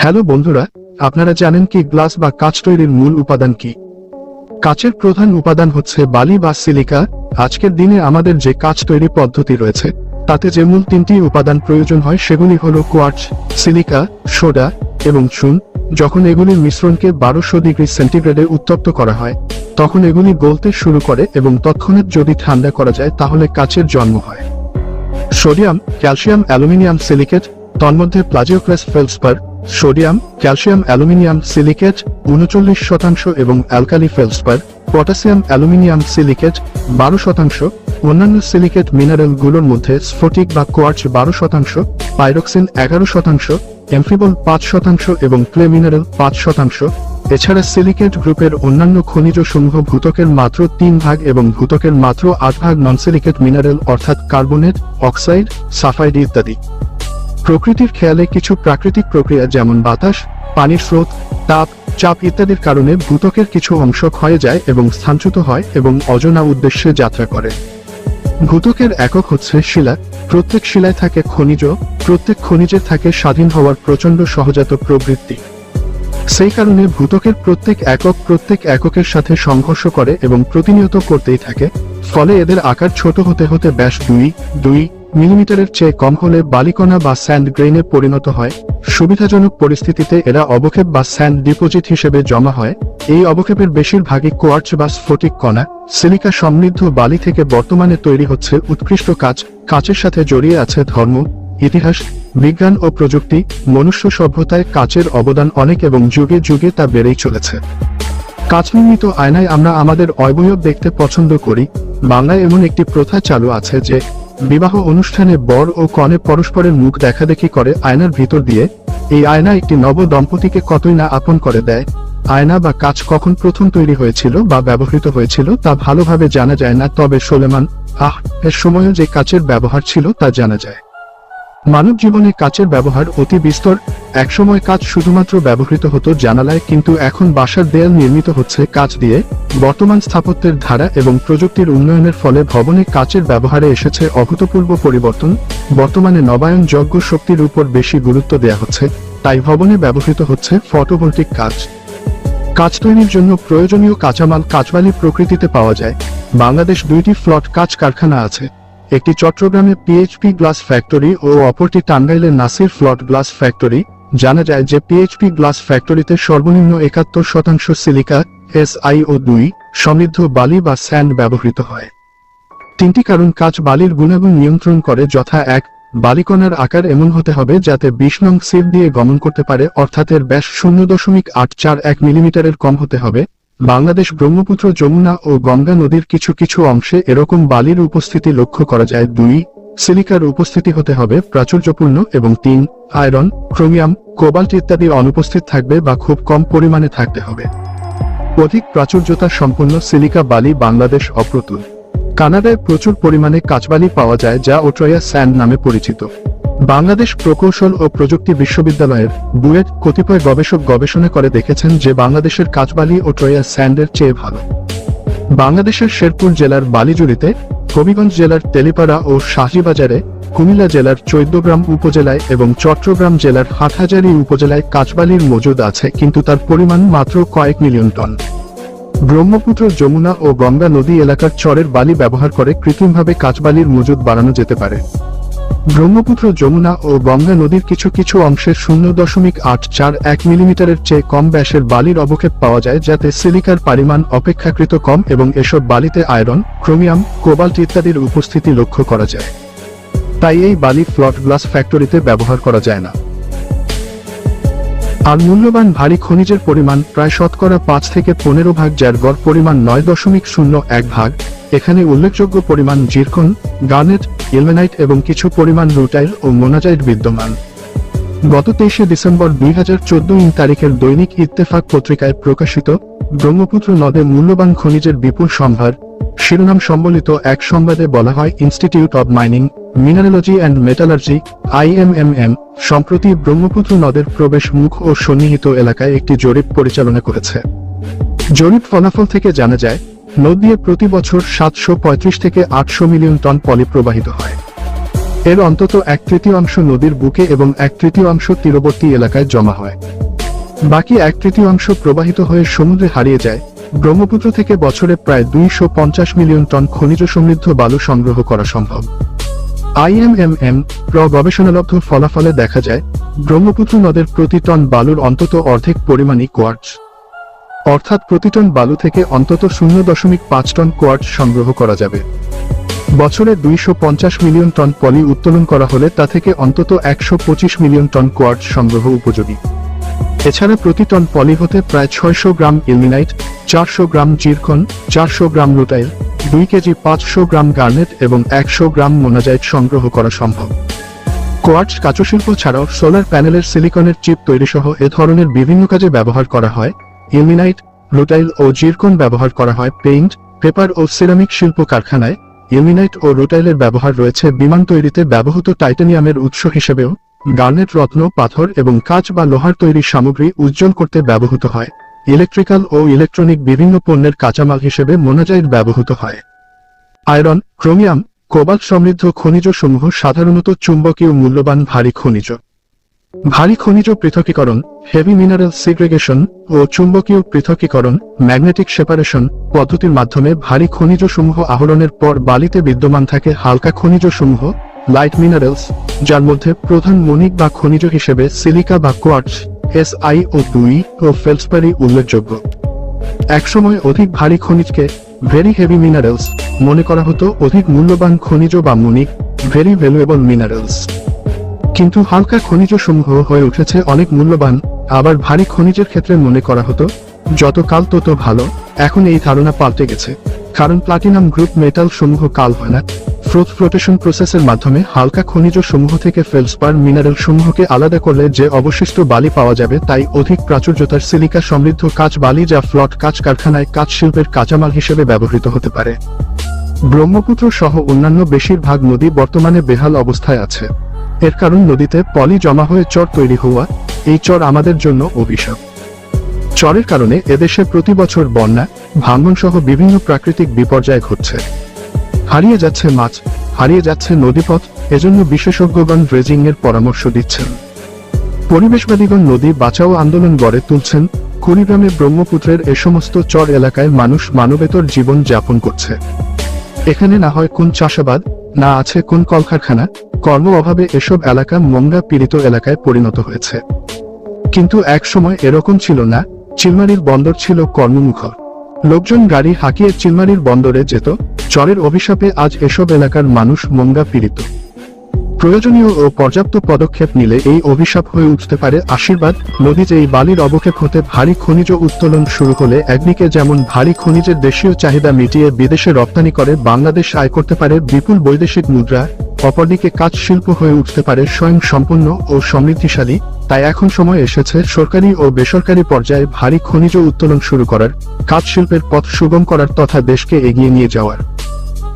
Hello বন্ধুরা, আপনারা জানেন কি গ্লাস বা কাঁচ তৈরির মূল উপাদান কি? কাচের প্রধান উপাদান হচ্ছে বালি বা সিলিকা। আজকের দিনে আমাদের যে কাঁচ তৈরি পদ্ধতি রয়েছে তাতে যে মূল তিনটি উপাদান প্রয়োজন হয় সেগুলি হলো কোয়ার্টজ, সিলিকা, সোডা এবং চুন। যখন এগুলির মিশ্রণকে 1200 ডিগ্রি সেন্টিগ্রেডে উত্তপ্ত করা হয় তখন এগুলি গলতে শুরু করে এবং তৎক্ষণাৎ যদি ঠান্ডা করা যায় তাহলে কাচের জন্ম হয়। সোডিয়াম, ক্যালসিয়াম, অ্যালুমিনিয়াম সিলিকেট, তন্মধ্যে plagioclase feldspar, sodium, calcium, aluminium silicate 39% এবং alkali feldspar, potassium, aluminium silicate 12%। অন্যান্য সিলিকেট মিনারেলগুলোর মধ্যে স্ফটিক বা কোয়ার্টজ 12%, পাইরক্সিন 11%, এমফিবল 5% এবং ক্লে মিনারেল 5%। এছাড়া সিলিকেট গ্রুপের অন্যান্য খনিজ সমূহ ভূত্বকের মাত্র 3 ভাগ এবং ভূত্বকের মাত্র 8 ভাগ নন সিলিকেট মিনারেল অর্থাৎ কার্বনেট, অক্সাইড, সালফাইড ইত্যাদি। প্রকৃতির খেয়ালে কিছু প্রাকৃতিক প্রক্রিয়া যেমন বাতাস, পানির স্রোত, তাপ, চাপ ইত্যাদির কারণে ভূত্বকের কিছু অংশ ক্ষয়ে যায় এবং স্থানচ্যুত হয় এবং অজানা উদ্দেশ্যে যাত্রা করে। ভূত্বকের একক হচ্ছে শিলা। প্রত্যেক শিলায় থাকে খনিজ, প্রত্যেক খনিজে থাকে স্বাধীন হওয়ার প্রচণ্ড সহজাত প্রবৃত্তি। সেই কারণে ভূত্বকের প্রত্যেক এককের সাথে সংঘর্ষ করে এবং প্রতিনিয়ত করতেই থাকে। ফলে এদের আকার ছোট হতে হতে ব্যাস 2 মিলিমিটারের চেয়ে কম হলে বালিকণা বা স্যান্ড গ্রেইনে পরিণত হয়। সুবিধাজনক পরিস্থিতিতে এরা অবক্ষেপ বা স্যান্ড ডিপোজিট হিসেবে জমা হয়। এই অবক্ষেপের বেশিরভাগই কোয়ার্টজ বা স্ফটিক কণা। সিলিকা সমৃদ্ধ বালি থেকে বর্তমানে তৈরি হচ্ছে উৎকৃষ্ট কাচ। কাচের সাথে জড়িয়ে আছে ধর্ম, ইতিহাস, বিজ্ঞান ও প্রযুক্তি। মনুষ্য সভ্যতায় কাচের অবদান অনেক এবং যুগে যুগে তা বেড়েই চলেছে। কাচ নির্মিত আয়নায় আমরা আমাদের অবয়ব দেখতে পছন্দ করি। বাংলায় এমন একটি প্রথা চালু আছে যে বিবাহ অনুষ্ঠানে বর ও কনে পরস্পরের মুখ দেখাদেখি করে আয়নার ভিতর দিয়ে। এই আয়না একটি নব দম্পতিকে কতই না আপন করে দেয়। আয়না বা কাচ কখন প্রথম তৈরি হয়েছিল বা ব্যবহৃত হয়েছিল তা ভালোভাবে জানা যায় না, তবে সোলেমান এর সময়ও যে কাচের ব্যবহার ছিল তা জানা যায়। মানব জীবনে কাচের ব্যবহার অতি বিস্তর। একসময় কাচ শুধুমাত্র ব্যবহৃত হতো জানালায়, কিন্তু এখন বাসার দেয়াল নির্মিত হচ্ছে কাচ দিয়ে। বর্তমান স্থাপত্যের ধারা এবং প্রযুক্তির উন্নয়নের ফলে ভবনে কাচের ব্যবহারে এসেছে অভূতপূর্ব পরিবর্তন। বর্তমানে নবায়নযোগ্য শক্তির উপর বেশি গুরুত্ব দেওয়া হচ্ছে, তাই ভবনে ব্যবহৃত হচ্ছে ফটোভোল্টিক কাচ। কাচ তৈরির জন্য প্রয়োজনীয় কাঁচামাল কাচবালি প্রকৃতিতে পাওয়া যায়। বাংলাদেশ 2টি ফ্লট কাচ কারখানা আছে। একটি চট্টগ্রামে পিএইচপি গ্লাস ফ্যাক্টরি ও অপরটি টাঙ্গাইলের নাসির ফ্লট গ্লাস ফ্যাক্টরি। জানা যায় যে পিএইচপি গ্লাস ফ্যাক্টরিতে সর্বনিম্ন 71% সিলিকা, SiO2 সমৃদ্ধ বালি বা স্যান্ড ব্যবহৃত হয়। 3টি কারণ কাচ বালির গুণাগুণ নিয়ন্ত্রণ করে, যথা 1. বালিকণার আকার এমন হতে হবে যাতে 20 নং সিপ দিয়ে গমন করতে পারে, অর্থাৎ এর ব্যাস 0.841 মিলিমিটারের কম হতে হবে। বাংলাদেশ ব্রহ্মপুত্র, যমুনা ও গঙ্গা নদীর কিছু কিছু অংশে এরকম বালির উপস্থিতি লক্ষ্য করা যায়। 2. সিলিকার উপস্থিতি হতে হবে প্রাচুর্যপূর্ণ এবং 3. আয়রন, ক্রোমিয়াম, কোবাল্ট ইত্যাদি অনুপস্থিত থাকবে বা খুব কম পরিমাণে থাকতে হবে। অধিক প্রাচুর্যতা সম্পন্ন সিলিকা বালি বাংলাদেশ অপ্রতুল। কানাডায় প্রচুর পরিমাণে কাচবালি পাওয়া যায় যা ওট্রয়া স্যান্ড নামে পরিচিত। বাংলাদেশ প্রকৌশল ও প্রযুক্তি বিশ্ববিদ্যালয়ের বুয়েট কতিপয় গবেষক গবেষণা করে দেখেছেন যে বাংলাদেশের কাচবালি ওট্রয়া স্যান্ডের চেয়ে ভালো। বাংলাদেশের শেরপুর জেলার বালিজুড়িতে, হবিগঞ্জ জেলার তেলিপাড়া ও শাহীবাজারে, কুমিল্লা জেলার চৌদ্দগ্রাম উপজেলায় এবং চট্টগ্রাম জেলার হাটহাজারী উপজেলায় কাচবালির মজুদ আছে, কিন্তু তার পরিমাণ মাত্র কয়েক মিলিয়ন টন। ব্রহ্মপুত্র, যমুনা ও গঙ্গা নদী এলাকার চরের বালি ব্যবহার করে কৃত্রিমভাবে কাচবালির মজুদ বাড়ানো যেতে পারে। ব্রহ্মপুত্র, যমুনা ও গঙ্গা নদীর কিছু কিছু অংশে 0.841 মিলিমিটারের চেয়ে কম ব্যাসের বালির অবক্ষেপ পাওয়া যায়, যাতে সিলিকার পরিমাণ অপেক্ষাকৃত কম এবং এসব বালিতে আয়রন, ক্রোমিয়াম, কোবাল্ট ইত্যাদির উপস্থিতি লক্ষ্য করা যায়। তাই এই বালি ফ্লট গ্লাস ফ্যাক্টরিতে ব্যবহার করা যায় না। আর মূল্যবান ভারী খনিজের পরিমাণ প্রায় 5 থেকে 15 ভাগ, যার গড় পরিমাণ 9.01 ভাগ। এখানে উল্লেখযোগ্য পরিমাণ জিরকন, গার্নেট, ইলমেনাইট এবং কিছু পরিমাণ রুটাইল ও মোনাজাইট বিদ্যমান। গত 23 ডিসেম্বর 2014 তারিখের দৈনিক ইত্তেফাক পত্রিকায় প্রকাশিত ব্রহ্মপুত্র নদে মূল্যবান খনিজের বিপুল সম্ভার শিরোনাম সম্বলিত এক সংবাদে বলা হয়, institute of mining, mineralogy and metallurgy IMMM সম্প্রতি ব্রহ্মপুত্র নদের প্রবেশ মুখ ও সন্নিহিত এলাকায় একটি জরিপ পরিচালনা করেছে। জরিপ ফলাফল থেকে জানা যায়, নদ দিয়ে প্রতি বছর 735 থেকে 800 মিলিয়ন টন পলি প্রবাহিত হয়। এর অন্তত 1/3 নদীর বুকে এবং 1/3 তীরবর্তী এলাকায় জমা হয়। বাকি 1/3 প্রবাহিত হয়ে সমুদ্রে হারিয়ে যায়। ব্রহ্মপুত্র থেকে বছরে প্রায় 250 মিলিয়ন টন খনিজ সমৃদ্ধ বালু সংগ্রহ করা সম্ভব। IMMM গবেষণালব্ধ ফলাফলে দেখা যায়, ব্রহ্মপুত্র নদের প্রতি টন বালুর অন্তত অর্ধেক পরিমাণই কোয়ার্টজ, অর্থাৎ প্রতি টন বালু থেকে অন্তত 0.5 টন কোয়ার্টজ সংগ্রহ করা যাবে। বছরে 250 মিলিয়ন টন পলি উত্তোলন করা হলে তা থেকে অন্তত 125 মিলিয়ন টন কোয়ার্টজ সংগ্রহ উপযোগী। এছাড়া প্রতি টন পলি হতে প্রায় 600 গ্রাম ইলমিনাইট, 400 গ্রাম জিরকন, 400 গ্রাম রুটাইল, 2 কেজি 500 গ্রাম গার্নেট এবং 100 গ্রাম মোনাজাইট সংগ্রহ করা সম্ভব। কোয়ার্টজ কাঁচশিল্প ছাড়াও সোলার প্যানেলের সিলিকনের চিপ তৈরি সহ এ ধরনের বিভিন্ন কাজে ব্যবহার করা হয়। ইলমিনাইট, রুটাইল ও জিরকন ব্যবহার করা হয় পেইন্ট, পেপার ও সিরামিক শিল্প কারখানায়। ইলমিনাইট ও রুটাইলের ব্যবহার রয়েছে বিমান তৈরিতে ব্যবহৃত টাইটানিয়ামের উৎস হিসেবেও। গার্নেট রত্ন, পাথর এবং কাঁচ বা লোহার তৈরি সামগ্রী উজ্জ্বল করতে ব্যবহৃত হয়। ইলেকট্রিক্যাল ও ইলেকট্রনিক বিভিন্ন পণ্যের কাঁচামাল হিসেবে মোনাজাইট ব্যবহৃত হয়। আয়রন, ক্রোমিয়াম, কোবাল্ট সমৃদ্ধ খনিজ সমূহ সাধারণত চুম্বকীয় মূল্যবান ভারী খনিজ। ভারী খনিজ পৃথকীকরণ, হেভি মিনারেল সিগ্রেগেশন ও চুম্বকীয় পৃথকীকরণ, ম্যাগনেটিক সেপারেশন পদ্ধতির মাধ্যমে ভারী খনিজ সমূহ আহরণের পর বালিতে বিদ্যমান থাকে হালকা খনিজ সমূহ, লাইট মিনারেলস, যার মধ্যে প্রধান মণিক বা খনিজ হিসেবে সিলিকা বা কোয়ার্টজ, SiO2 ও ফেলসপারি উল্লেখযোগ্য। একসময় অধিক ভারী খনিজকে ভেরি হেভি মিনারেলস মনে করা হতো, অধিক মূল্যবান খনিজ বা মণিক, ভেরি ভ্যালুয়েবল মিনারেলস। কিন্তু হালকা খনিজ সমূহ হয়ে উঠেছে অনেক মূল্যবান। আবার ভারী খনিজের ক্ষেত্রে মনে করা হতো যত কাল তত ভালো। এখন এই ধারণা পাল্টে গেছে, কারণ প্লাটিনাম গ্রুপ মেটাল সমূহ কাল হয় না। ফ্লোটেশন প্রসেসের মাধ্যমে হালকা খনিজ সমূহ থেকে ফেলসপার মিনারেল সমূহকে আলাদা করলে যে অবশিষ্ট বালি পাওয়া যাবে তাই অধিক প্রাচুর্যতার সিলিকা সমৃদ্ধ কাঁচ বালি, যা ফ্লট কাঁচ কারখানায় কাঁচ শিল্পের কাঁচামাল হিসেবে ব্যবহৃত হতে পারে। ব্রহ্মপুত্র সহ অন্যান্য বেশিরভাগ নদী বর্তমানে বেহাল অবস্থায় আছে। এর কারণ নদীতে পলি জমা হয়ে চর তৈরি হওয়া। এই চর আমাদের জন্য অভিশাপ। চরের কারণে এদেশে প্রতি বছর বন্যা, ভাঙন সহ বিভিন্ন প্রাকৃতিক বিপর্যয় ঘটছে। হারিয়ে যাচ্ছে মাছ, হারিয়ে যাচ্ছে নদীপথ। এজন্য বিশেষজ্ঞগণ ড্রেজিং এর পরামর্শ দিচ্ছেন। পরিবেশবাদীগণ নদী বাঁচাও আন্দোলন গড়ে তুলছেন। কুড়িগ্রামে ব্রহ্মপুত্রের এ সমস্ত চর এলাকায় মানুষ মানবেতর জীবন যাপন করছে। এখানে না হয় কোন চাষাবাদ, না আছে কোন কলকারখানা। কর্ম অভাবে এসব এলাকা মঙ্গা পীড়িত এলাকায় পরিণত হয়েছে। কিন্তু এক সময় এরকম ছিল না। চিলমারির বন্দর ছিল কর্মমুখর। লোকজন গাড়ি হাঁকিয়ে চিলমারির বন্দরে যেত। চরের অভিশাপে আজ এসব এলাকার মানুষ মঙ্গা পীড়িত। প্রয়োজনীয় ও পর্যাপ্ত পদক্ষেপ নিলে এই অভিশাপ হয়ে উঠতে পারে আশীর্বাদ। নদীতে এই বালির অবক্ষেপ হতে ভারী খনিজ উত্তোলন শুরু হলে একদিকে যেমন ভারী খনিজের দেশীয় চাহিদা মিটিয়ে বিদেশে রপ্তানি করে বাংলাদেশ আয় করতে পারে বিপুল বৈদেশিক মুদ্রা, অপরদিকে কাঁচ শিল্প হয়ে উঠতে পারে স্বয়ং সম্পূর্ণ ও সমৃদ্ধিশালী। তাই এখন সময় এসেছে সরকারি ও বেসরকারি পর্যায়ে ভারী খনিজ উত্তোলন শুরু করার, কাঁচ শিল্পের পথ সুগম করার তথা দেশকে এগিয়ে নিয়ে যাওয়ার।